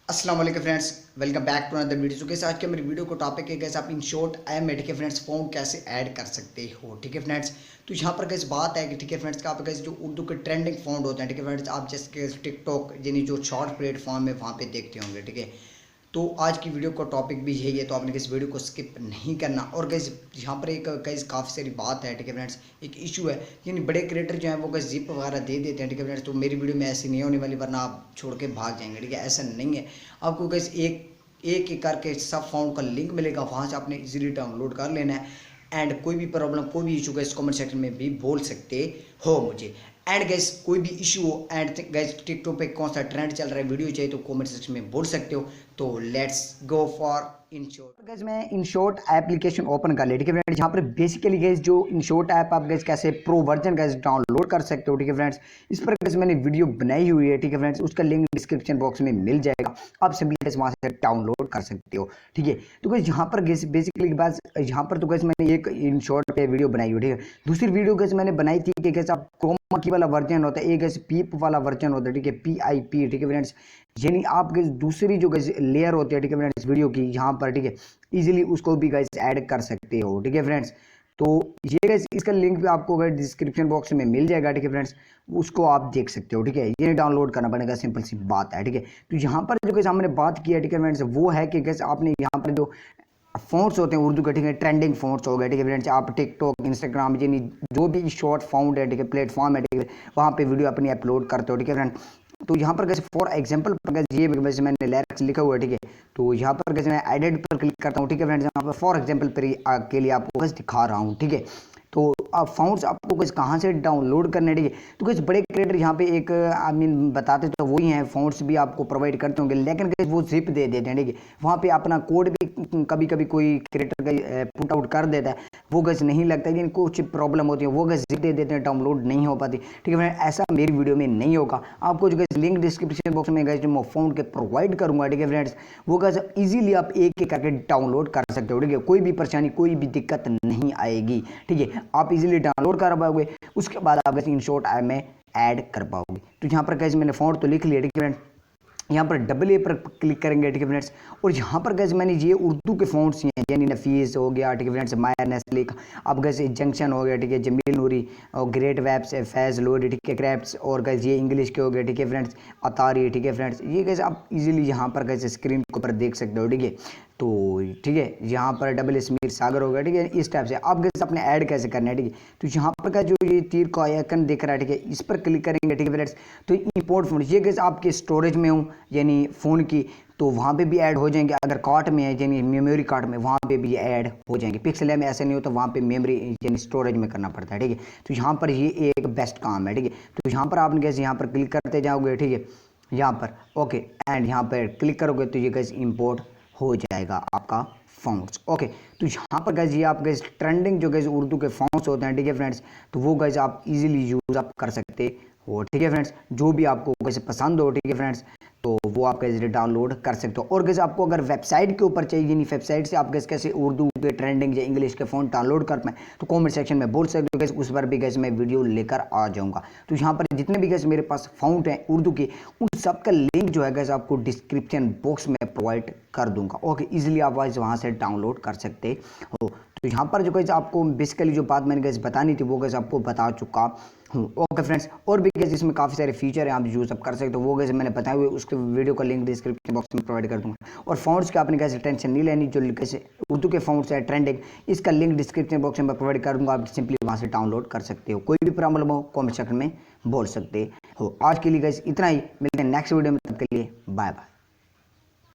अस्सलाम वालेकुम friends, welcome back to another video. कैसे आज के मेरी वीडियो को टॉपिक है कैसे आप इन शॉर्ट आई में ठीक है फ्रेंड्स फ़ॉन्ट कैसे ऐड कर सकते हो। ठीक है फ्रेंड्स, तो यहाँ पर कैसे बात है कि ठीक है फ्रेंड्स का आप कैसे जो उर्दू के ट्रेंडिंग फ़ॉन्ट होते हैं ठीक है फ्रेंड्स, आप जैसे टिकटॉक यानी जो शॉर्ट प्लेटफॉर्म है वहाँ पे देखते होंगे। ठीक है, तो आज की वीडियो का टॉपिक भी यही है, तो आपने किस वीडियो को स्किप नहीं करना। और गैस यहाँ पर एक गैस काफ़ी सारी बात है ठीक है फ्रेंड्स, एक इशू है यानी बड़े क्रिएटर जो हैं वो गैस जिप वगैरह दे देते हैं ठीक है फ्रेंड्स। तो मेरी वीडियो में ऐसी नहीं होने वाली, वरना आप छोड़ के भाग जाएंगे। ठीक है, ऐसा नहीं है। आपको गैस एक एक एक करके सब फाउंड का लिंक मिलेगा, वहाँ से आपने इजीली डाउनलोड कर लेना है। एंड कोई भी प्रॉब्लम कोई भी इशू गैस कमेंट सेक्शन में भी बोल सकते हो मुझे। एंड गैस कोई भी इशू हो एंड गैस टिकटॉक पे कौन सा ट्रेंड चल रहा है वीडियो चाहिए तो कमेंट सेक्शन में बोल सकते हो। तो let's go for in short. Gas मैं इन शॉर्ट एप्लीकेशन ओपन कर लिया ठीक है फ्रेंड्स। यहाँ पर बेसिकली गैस जो इन शॉर्ट ऐप आप गैस कैसे प्रो वर्जन गैस डाउनलोड कर सकते हो ठीक है फ्रेंड्स, इस पर गैस मैंने वीडियो बनाई हुई है ठीक है फ्रेंड्स, उसका लिंक डिस्क्रिप्शन बॉक्स में मिल जाएगा। आप सिंपली गैस वहाँ से डाउनलोड कर सकते हो। ठीक है, तो गैस यहाँ पर गैस बेसिकली बात यहाँ पर तो गैस मैंने एक इन शॉर्ट पे वीडियो बनाई हुई ठीक है। दूसरी वीडियो गैस मैंने बनाई थी कि गैस आप क्रोमा की वाला वर्जन होता है, एक गैस पीप वाला वर्जन होता है ठीक है, PIP ठीक है फ्रेंड्स। यानी आप गैस दूसरी जो गैस लेयर होती है ठीक है फ्रेंड्स वीडियो की, यहाँ पर ठीक है इजीली उसको भी गैस ऐड कर सकते हो। ठीक है फ्रेंड्स, तो ये गैस इसका लिंक भी आपको गैस डिस्क्रिप्शन बॉक्स में मिल जाएगा ठीक है फ्रेंड्स, उसको आप देख सकते हो। ठीक है, ये डाउनलोड करना पड़ेगा, सिंपल सी बात है। ठीक है, तो यहाँ पर जो गैस हमने बात की है ठीक है फ्रेंड्स, वो है कि गैस आपने यहाँ पर जो फ़ॉन्ट्स होते हैं उर्दू के ठीक है, ट्रेंडिंग फ़ॉन्ट्स हो गए ठीक है फ्रेंड्स, आप टिकटॉक इंस्टाग्राम यानी जो भी शॉर्ट फाउंड है ठीक है प्लेटफॉर्म है ठीक है, वहाँ पे वीडियो अपनी अपलोड करते हो ठीक है फ्रेंड। तो यहाँ पर कैसे फॉर एग्जांपल ये वैसे मैंने लिरिक्स लिखा हुआ है ठीक है, तो यहाँ पर कैसे मैं एडिट पर क्लिक करता हूँ ठीक है फ्रेंड्स, यहाँ पर फॉर एग्जांपल पर के लिए आपको कैसे दिखा रहा हूँ। ठीक है, तो आप फाउंड्स आपको कुछ कहाँ से डाउनलोड करने ठीक है, तो कुछ बड़े क्रिएटर यहाँ पे एक आई मीन बताते तो वही हैं, फाउंड्स भी आपको प्रोवाइड करते होंगे, लेकिन वो जिप दे देते हैं ठीक है। वहाँ पे अपना कोड भी कभी कभी कोई क्रिएटर का पुट आउट कर देता है, वो गैस नहीं लगता है, कुछ प्रॉब्लम होती है, वो गैस जिप दे देते हैं, डाउनलोड नहीं हो पाती। ठीक है फ्रेंड, ऐसा मेरी वीडियो में नहीं होगा। आपको जो गैस लिंक डिस्क्रिप्शन बॉक्स में गैस जो मैं फाउंड के प्रोवाइड करूँगा ठीक है फ्रेंड्स, वो गैस ईजिली आप एक एक करके डाउनलोड कर सकते हो। ठीक है, कोई भी परेशानी कोई भी दिक्कत नहीं आएगी। ठीक है, आप इजीली डाउनलोड कर पाओगे, उसके बाद आप इन शॉर्ट ऐप में ऐड कर पाओगे। तो यहाँ पर कैसे मैंने फॉन्ट तो लिख लिया ठीक है फ्रेंड्स, यहाँ पर डबल ए पर क्लिक करेंगे ठीक है फ्रेंड्स, और यहाँ पर गैस मैंने ये उर्दू के फ़ॉन्ट्स हैं, यानी नफीस हो गया ठीक है फ्रेंड्स, मायर नेस्लिक, अब गैस जंक्शन हो गया ठीक है, जमील नूरी और ग्रेट वेब्स, फैज़ लोरी ठीक है, क्रैप्स, और गैस ये इंग्लिश के हो गए ठीक है फ्रेंड्स, अतारी ठीक है फ्रेंड्स। ये गैस आप इजीली यहाँ पर गैस स्क्रीन के ऊपर देख सकते हो। ठीक है, तो ठीक है यहाँ पर डबल स्मीर सागर हो गया ठीक है, इस टाइप से आप गैस अपने ऐड कैसे करना है। ठीक है, तो यहाँ पर का जो ये तीर का आइकन दिख रहा है ठीक है, इस पर क्लिक करेंगे ठीक है फ्रेंड्स, तो इंपोर्ट फोन ये गैस आपके स्टोरेज में हूँ यानी फ़ोन की, तो वहाँ पे भी ऐड हो जाएंगे। अगर कार्ट में है यानी मेमोरी कार्ड में, वहाँ पे भी ऐड हो जाएंगे। पिक्सल में ऐसे नहीं होता, वहाँ पे मेमोरी यानी स्टोरेज में करना पड़ता है। ठीक है, तो यहाँ पर ये एक बेस्ट काम है। ठीक है, तो यहाँ पर आपने गैस यहाँ पर क्लिक करते जाओगे ठीक है, यहाँ पर ओके, एंड यहाँ पर क्लिक करोगे तो ये गैस इंपोर्ट हो जाएगा आपका फाउंड्स। ओके, तो यहाँ पर गैस ये आप गैस ट्रेंडिंग जो गैस उर्दू के फाउंड्स होते हैं ठीक है फ्रेंड्स, तो वो गैस आप इजीली यूज़ आप कर सकते हो। ठीक है फ्रेंड्स, जो भी आपको वैसे पसंद हो ठीक है फ्रेंड्स, तो वो आप कैसे डाउनलोड कर सकते हो। और कैसे आपको अगर वेबसाइट के ऊपर चाहिए, यानी वेबसाइट से आप कैसे उर्दू के ट्रेंडिंग या इंग्लिश के फ़ॉन्ट डाउनलोड कर पाएँ, तो कमेंट सेक्शन में बोल सकते हो गैस, उस पर भी गैस मैं वीडियो लेकर आ जाऊँगा। तो यहाँ पर जितने भी गैस मेरे पास फ़ॉन्ट हैं उर्दू के, उन सब का लिंक जो है गैस आपको डिस्क्रिप्शन बॉक्स में प्रोवाइड कर दूँगा। ओके, ईजिली आप वहाँ से डाउनलोड कर सकते हो। तो यहाँ पर जो गैस आपको बेसिकली जो बात मैंने गैस बतानी थी वो गैस आपको बता चुका हूँ। ओके फ्रेंड्स, और भी गैस इसमें काफ़ी सारे फीचर हैं आप यूज़ अप कर सकते हो, वो गैस मैंने बताए हुए उसके वीडियो का लिंक डिस्क्रिप्शन बॉक्स में प्रोवाइड कर दूँगा। और फाउंड्स की आपने कैसे टेंशन नहीं लेनी, जो कैसे उर्दू के फाउंड्स है ट्रेंडिंग, इसका लिंक डिस्क्रिप्शन बॉक्स में प्रोवाइड कर दूँगा, आप सिंपली वहाँ से डाउनलोड कर सकते हो। कोई भी प्रॉब्लम हो कमेंट सेक्शन में बोल सकते हो। आज के लिए गैस इतना ही, मिलते हैं नेक्स्ट वीडियो में, तब के लिए बाय बाय।